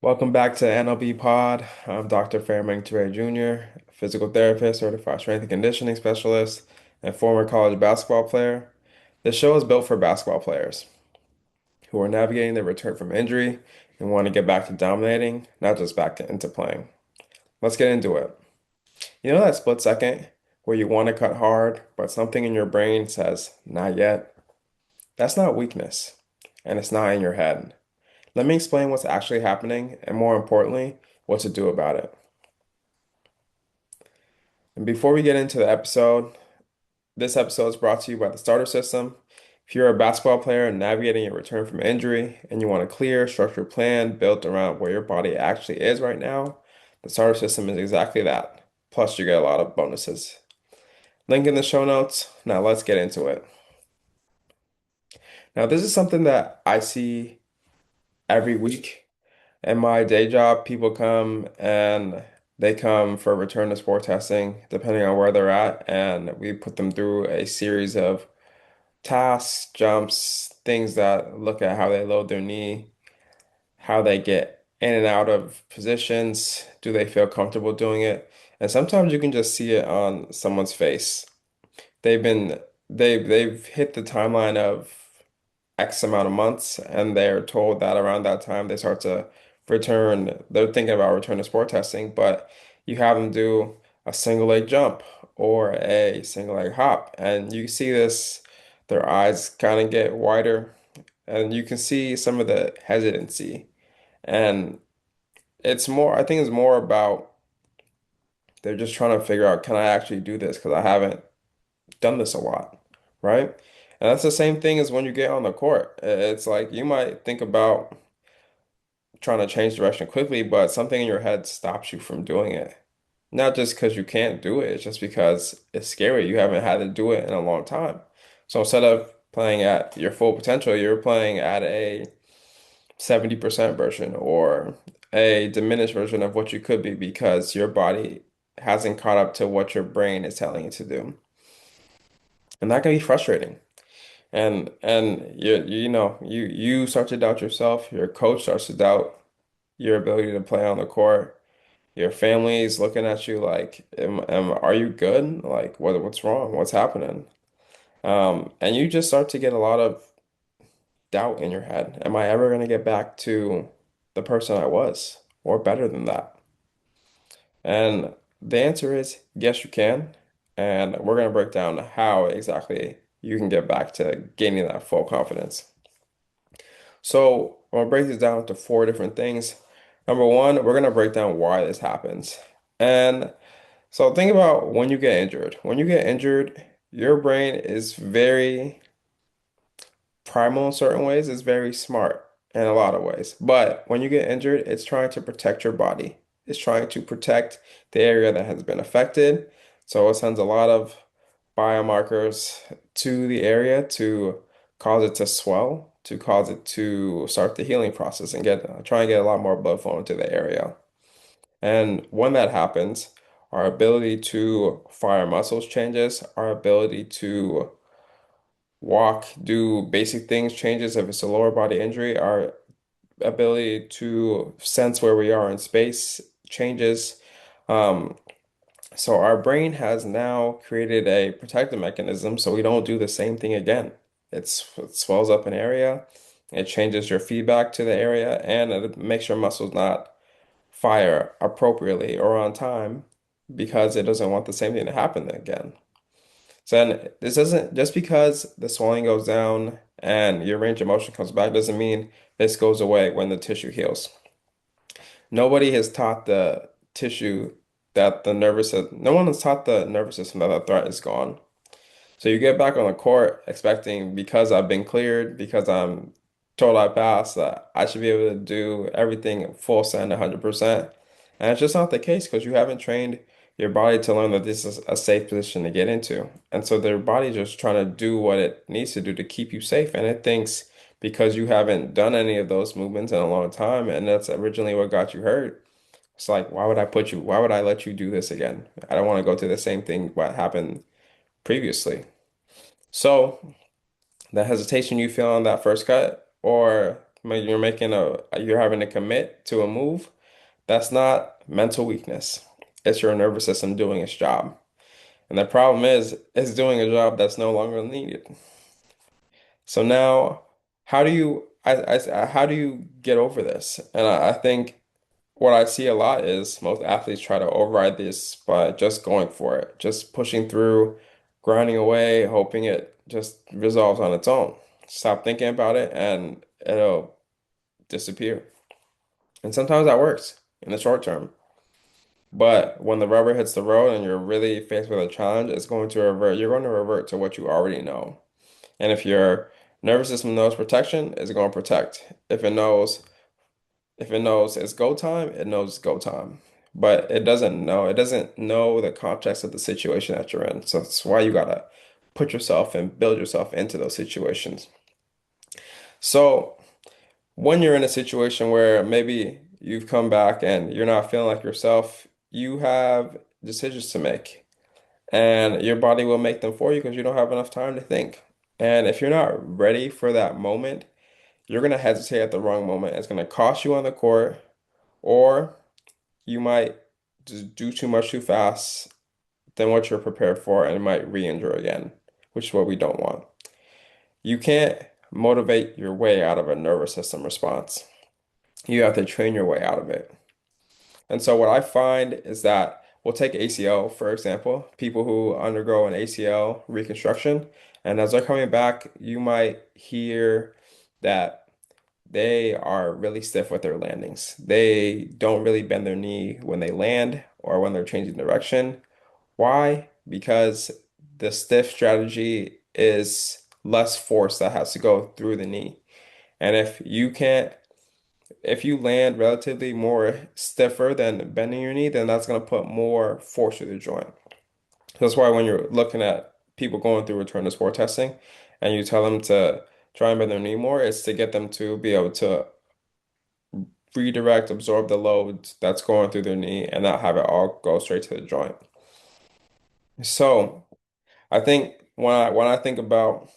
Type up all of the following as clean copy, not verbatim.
Welcome back to NLB Pod. I'm Dr. Farimang Touray Jr., physical therapist, certified strength and conditioning specialist, and former college basketball player. This show is built for basketball players who are navigating their return from injury and want to get back to dominating, not just into playing. Let's get into it. You know that split second where you want to cut hard, but something in your brain says, not yet? That's not weakness, and it's not in your head. Let me explain what's actually happening and, more importantly, what to do about it. And before we get into the episode, this episode is brought to you by the Starter System. If you're a basketball player navigating your return from injury and you want a clear, structured plan built around where your body actually is right now, the Starter System is exactly that. Plus, you get a lot of bonuses. Link in the show notes. Now, let's get into it. Now, this is something that I see every week. In my day job, people come and they come for return to sport testing, depending on where they're at, and we put them through a series of tasks, jumps, things that look at how they load their knee, how they get in and out of positions, do they feel comfortable doing it? And sometimes you can just see it on someone's face. They've been they've hit the timeline of X amount of months, and they're told that around that time they start to return, they're thinking about return to sport testing, but you have them do a single leg jump or a single leg hop, and you see this, their eyes kind of get wider, and you can see some of the hesitancy. And I think it's more about they're just trying to figure out, can I actually do this? Because I haven't done this a lot, right? And that's the same thing as when you get on the court. It's like you might think about trying to change direction quickly, but something in your head stops you from doing it. Not just because you can't do it, it's just because it's scary. You haven't had to do it in a long time. So instead of playing at your full potential, you're playing at a 70% version or a diminished version of what you could be because your body hasn't caught up to what your brain is telling you to do. And that can be frustrating. And you start to doubt yourself, your coach starts to doubt your ability to play on the court. Your family's looking at you like, are you good? Like, what's wrong? What's happening? And you just start to get a lot of doubt in your head. Am I ever going to get back to the person I was, or better than that? And the answer is yes, you can. And we're going to break down how exactly you can get back to gaining that full confidence. So I'm gonna break this down into four different things. Number one, we're gonna break down why this happens. And so think about when you get injured. When you get injured, your brain is very primal in certain ways, it's very smart in a lot of ways. But when you get injured, it's trying to protect your body. It's trying to protect the area that has been affected. So it sends a lot of biomarkers to the area to cause it to swell, to cause it to start the healing process and get try and get a lot more blood flow into the area. And when that happens, our ability to fire muscles changes, our ability to walk, do basic things changes if it's a lower body injury, our ability to sense where we are in space changes. Um, so our brain has now created a protective mechanism so we don't do the same thing again. It swells up an area, it changes your feedback to the area, and it makes your muscles not fire appropriately or on time because it doesn't want the same thing to happen again. So then this doesn't, just because the swelling goes down and your range of motion comes back doesn't mean this goes away when the tissue heals. Nobody has taught the tissue that no one has taught the nervous system that the threat is gone. So you get back on the court expecting, because I've been cleared, because I'm told I passed, that I should be able to do everything full send 100%. And it's just not the case because you haven't trained your body to learn that this is a safe position to get into. And so their body's just trying to do what it needs to do to keep you safe. And it thinks because you haven't done any of those movements in a long time, and that's originally what got you hurt. It's like, why would I let you do this again? I don't want to go through the same thing what happened previously. So the hesitation you feel on that first cut, or you're having to commit to a move. That's not mental weakness. It's your nervous system doing its job. And the problem is, it's doing a job that's no longer needed. So now, how do you get over this? And I think what I see a lot is most athletes try to override this by just going for it, just pushing through, grinding away, hoping it just resolves on its own. Stop thinking about it and it'll disappear. And sometimes that works in the short term. But when the rubber hits the road and you're really faced with a challenge, you're going to revert to what you already know. And if your nervous system knows protection, it's going to protect. If it knows it's go time, it knows it's go time. But it doesn't know the context of the situation that you're in. So that's why you gotta put yourself and build yourself into those situations. So when you're in a situation where maybe you've come back and you're not feeling like yourself, you have decisions to make. And your body will make them for you because you don't have enough time to think. And if you're not ready for that moment, you're gonna hesitate at the wrong moment. It's gonna cost you on the court, or you might just do too much too fast than what you're prepared for and might re-injure again, which is what we don't want. You can't motivate your way out of a nervous system response. You have to train your way out of it. And so what I find is that we'll take ACL, for example, people who undergo an ACL reconstruction, and as they're coming back, you might hear that they are really stiff with their landings. They don't really bend their knee when they land or when they're changing direction. Why? Because the stiff strategy is less force that has to go through the knee. And if you land relatively more stiffer than bending your knee, then that's going to put more force through the joint. That's why when you're looking at people going through return to sport testing and you tell them to try and bend their knee more, it's to get them to be able to redirect, absorb the load that's going through their knee and not have it all go straight to the joint. So I think when I think about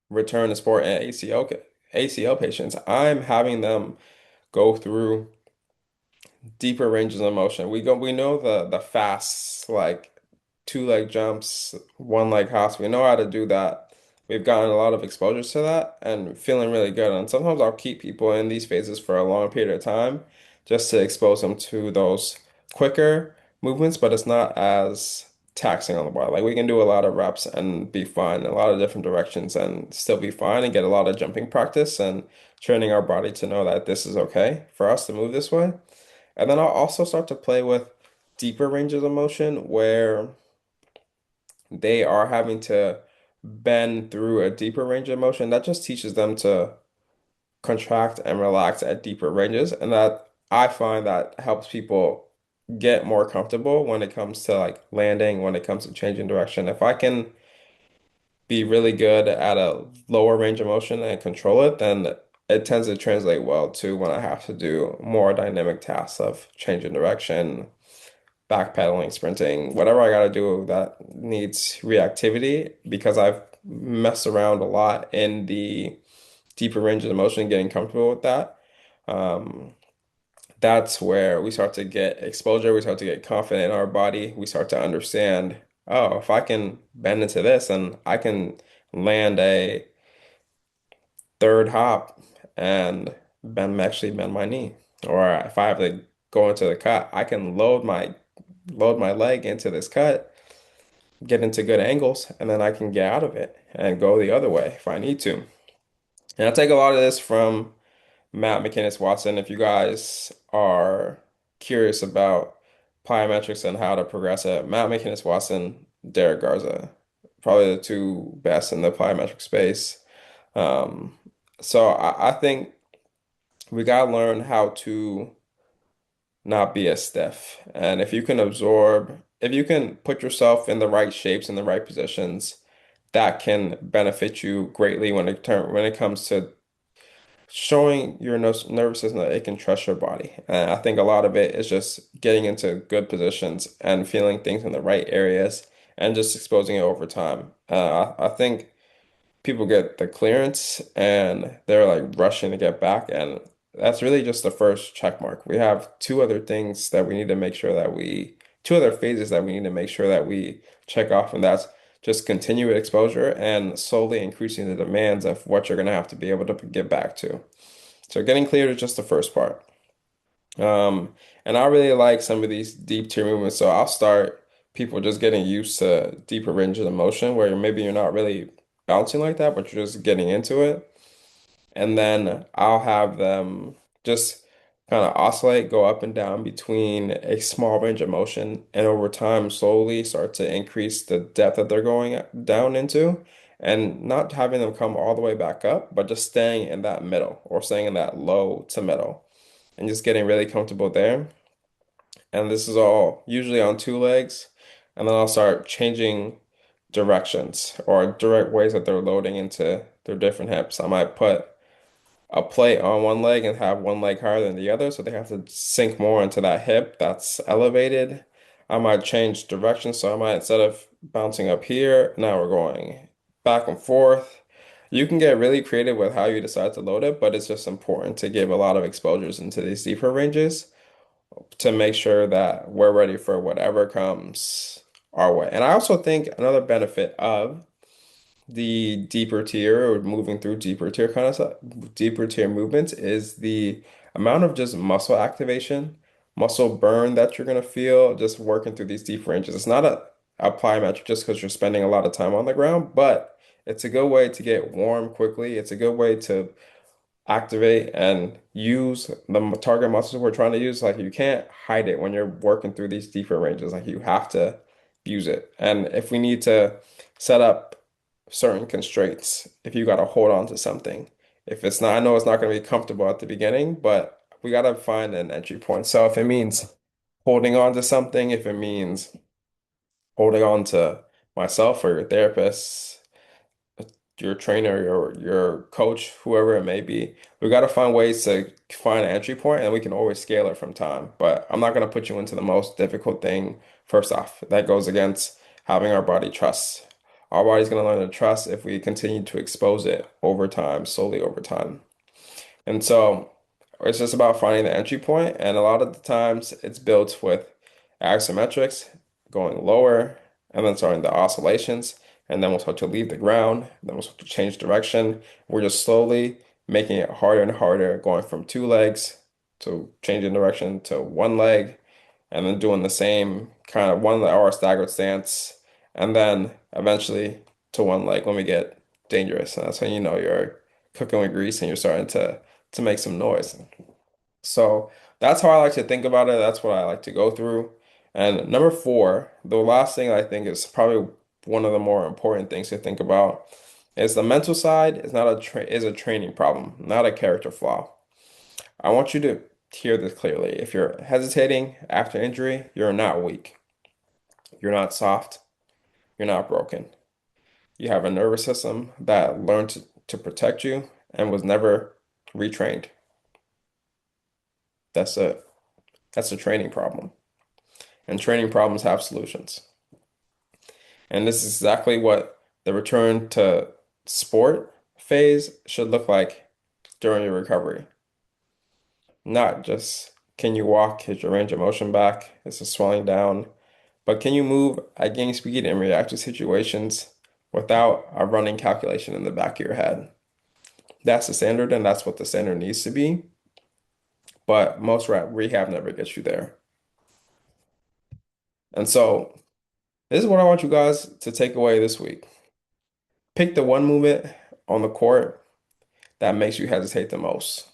return to sport and ACL patients, I'm having them go through deeper ranges of motion. We know the fast like two leg jumps, one leg hops. We know how to do that. We've gotten a lot of exposures to that and feeling really good. And sometimes I'll keep people in these phases for a long period of time just to expose them to those quicker movements, but it's not as taxing on the body. Like we can do a lot of reps and be fine in a lot of different directions and still be fine and get a lot of jumping practice and training our body to know that this is okay for us to move this way. And then I'll also start to play with deeper ranges of motion where they are having to bend through a deeper range of motion. That just teaches them to contract and relax at deeper ranges. And that I find that helps people get more comfortable when it comes to like landing, when it comes to changing direction. If I can be really good at a lower range of motion and control it, then it tends to translate well to when I have to do more dynamic tasks of changing direction, backpedaling, sprinting, whatever I got to do that needs reactivity because I've messed around a lot in the deeper ranges of motion, getting comfortable with that. Um, that's where we start to get exposure, we start to get confident in our body, we start to understand, oh, if I can bend into this and I can land a third hop and actually bend my knee. Or if I have to go into the cut, I can load my leg into this cut, get into good angles, and then I can get out of it and go the other way if I need to. And I take a lot of this from Matt McInnes Watson. If you guys are curious about plyometrics and how to progress it, Matt McInnes Watson, Derek Garza, probably the two best in the plyometric space. Um, so I think we gotta learn how to not be as stiff. And if you can put yourself in the right shapes and the right positions, that can benefit you greatly when it comes to showing your nervous system that it can trust your body. And I think a lot of it is just getting into good positions and feeling things in the right areas and just exposing it over time. I think people get the clearance and they're like rushing to get back. And that's really just the first check mark. We have two other things that we need to make sure that two other phases that we need to make sure that we check off. And that's just continued exposure and slowly increasing the demands of what you're going to have to be able to get back to. So getting cleared is just the first part. And I really like some of these deep tier movements. So I'll start people just getting used to deeper ranges of motion where maybe you're not really bouncing like that, but you're just getting into it. And then I'll have them just kind of oscillate, go up and down between a small range of motion, and over time slowly start to increase the depth that they're going down into. And not having them come all the way back up, but just staying in that middle or staying in that low to middle and just getting really comfortable there. And this is all usually on two legs. And then I'll start changing directions or direct ways that they're loading into their different hips. I might put a plate on one leg and have one leg higher than the other, so they have to sink more into that hip that's elevated. I might change direction, so I might, instead of bouncing up here, now we're going back and forth. You can get really creative with how you decide to load it, but it's just important to give a lot of exposures into these deeper ranges to make sure that we're ready for whatever comes our way. And I also think another benefit of the deeper tier or moving through deeper tier kind of stuff, deeper tier movements is the amount of just muscle activation, muscle burn that you're gonna feel just working through these deep ranges. It's not a plyometric just because you're spending a lot of time on the ground, but it's a good way to get warm quickly. It's a good way to activate and use the target muscles we're trying to use. Like you can't hide it when you're working through these deeper ranges. Like you have to use it. And if we need to set up certain constraints, if you got to hold on to something, if it's not, I know it's not going to be comfortable at the beginning, but we got to find an entry point. So if it means holding on to something, if it means holding on to myself or your therapist, your trainer, your coach, whoever it may be. We got to find ways to find an entry point, and we can always scale it from time. But I'm not going to put you into the most difficult thing first off. That goes against having our body trust. Our body's going to learn to trust if we continue to expose it over time, slowly over time. And so it's just about finding the entry point, and a lot of the times it's built with isometrics going lower, and then starting the oscillations, and then we'll start to leave the ground, then we'll start to change direction. We're just slowly making it harder and harder, going from two legs to changing direction to one leg, and then doing the same kind of 1 hour staggered stance, and then eventually to one leg when we get dangerous. And that's when you know you're cooking with grease and you're starting to make some noise. So that's how I like to think about it. That's what I like to go through. And number four, the last thing I think is probably one of the more important things to think about is the mental side is not is a training problem, not a character flaw. I want you to hear this clearly. If you're hesitating after injury, you're not weak. You're not soft. You're not broken. You have a nervous system that learned to protect you and was never retrained. That's it. That's a training problem. And training problems have solutions. And this is exactly what the return to sport phase should look like during your recovery. Not just can you walk, is your range of motion back, is the swelling down, but can you move at game speed and react to situations without a running calculation in the back of your head? That's the standard, and that's what the standard needs to be. But most rehab never gets you there. And so this is what I want you guys to take away this week. Pick the one movement on the court that makes you hesitate the most,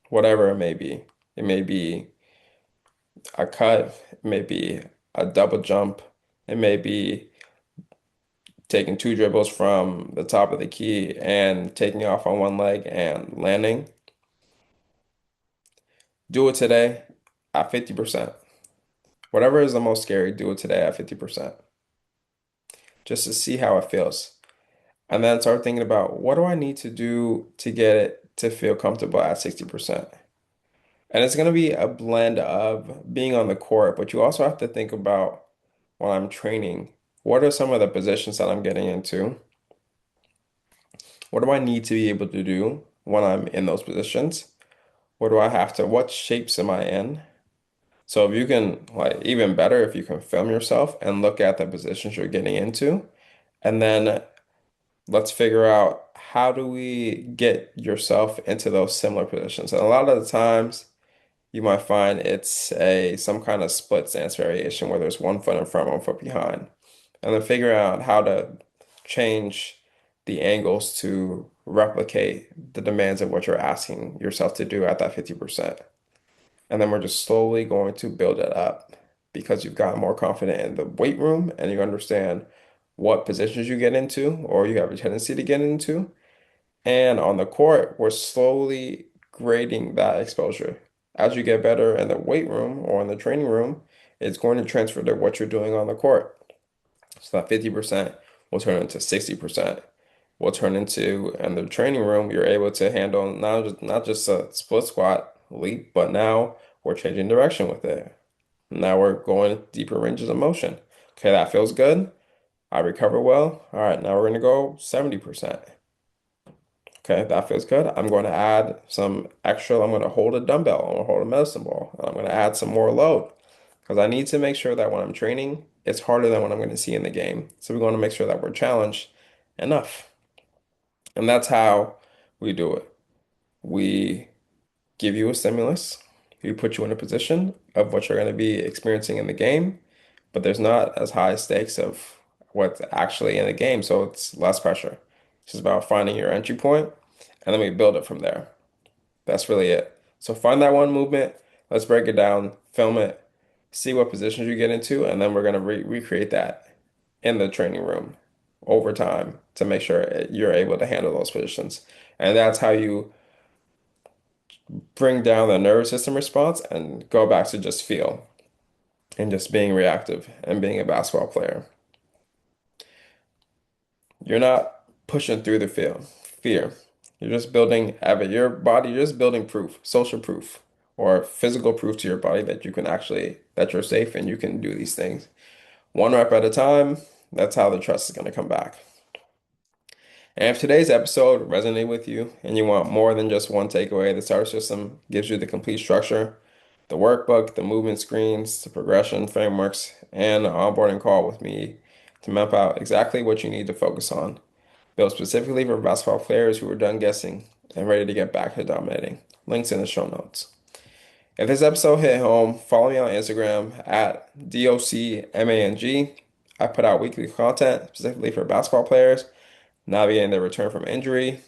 whatever it may be. It may be a cut, it may be a double jump, it may be taking two dribbles from the top of the key and taking off on one leg and landing. Do it today at 50%. Whatever is the most scary, do it today at 50%, just to see how it feels. And then start thinking about what do I need to do to get it to feel comfortable at 60%. And it's going to be a blend of being on the court, but you also have to think about while I'm training, what are some of the positions that I'm getting into? What do I need to be able to do when I'm in those positions? What do I have to, what shapes am I in? So if you can, like, even better if you can film yourself and look at the positions you're getting into, and then let's figure out how do we get yourself into those similar positions. And a lot of the times you might find it's a some kind of split stance variation where there's one foot in front, one foot behind. And then figure out how to change the angles to replicate the demands of what you're asking yourself to do at that 50%. And then we're just slowly going to build it up because you've gotten more confident in the weight room and you understand what positions you get into or you have a tendency to get into. And on the court, we're slowly grading that exposure. As you get better in the weight room or in the training room, it's going to transfer to what you're doing on the court. So that 50% will turn into 60%. Will turn into, in the training room, you're able to handle not just a split squat leap, but now we're changing direction with it. Now we're going deeper ranges of motion. Okay, that feels good. I recover well. All right, now we're going to go 70%. Okay, that feels good. I'm going to add some extra. I'm going to hold a dumbbell. I'm going to hold a medicine ball. And I'm going to add some more load because I need to make sure that when I'm training, it's harder than what I'm going to see in the game. So we're going to make sure that we're challenged enough. And that's how we do it. We give you a stimulus. We put you in a position of what you're going to be experiencing in the game, but there's not as high stakes of what's actually in the game, so it's less pressure. It's just about finding your entry point, and then we build it from there. That's really it. So find that one movement. Let's break it down, film it, see what positions you get into, and then we're going to recreate that in the training room over time to make sure you're able to handle those positions. And that's how you bring down the nervous system response and go back to just feel and just being reactive and being a basketball player. You're not pushing through the fear. You're just building your body, you're just building proof, social proof, or physical proof to your body that you can actually, that you're safe and you can do these things. One rep at a time, that's how the trust is going to come back. And if today's episode resonated with you and you want more than just one takeaway, the starter system gives you the complete structure, the workbook, the movement screens, the progression frameworks, and an onboarding call with me to map out exactly what you need to focus on. Built specifically for basketball players who are done guessing and ready to get back to dominating. Links in the show notes. If this episode hit home, follow me on Instagram at DOCMANG. I put out weekly content specifically for basketball players navigating their return from injury.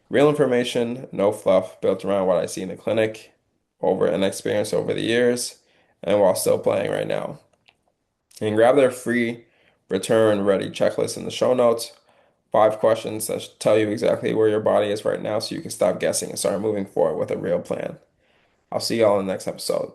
Real information, no fluff, built around what I see in the clinic over an experience over the years and while still playing right now. And grab their free return ready checklist in the show notes. 5 questions that tell you exactly where your body is right now so you can stop guessing and start moving forward with a real plan. I'll see y'all in the next episode.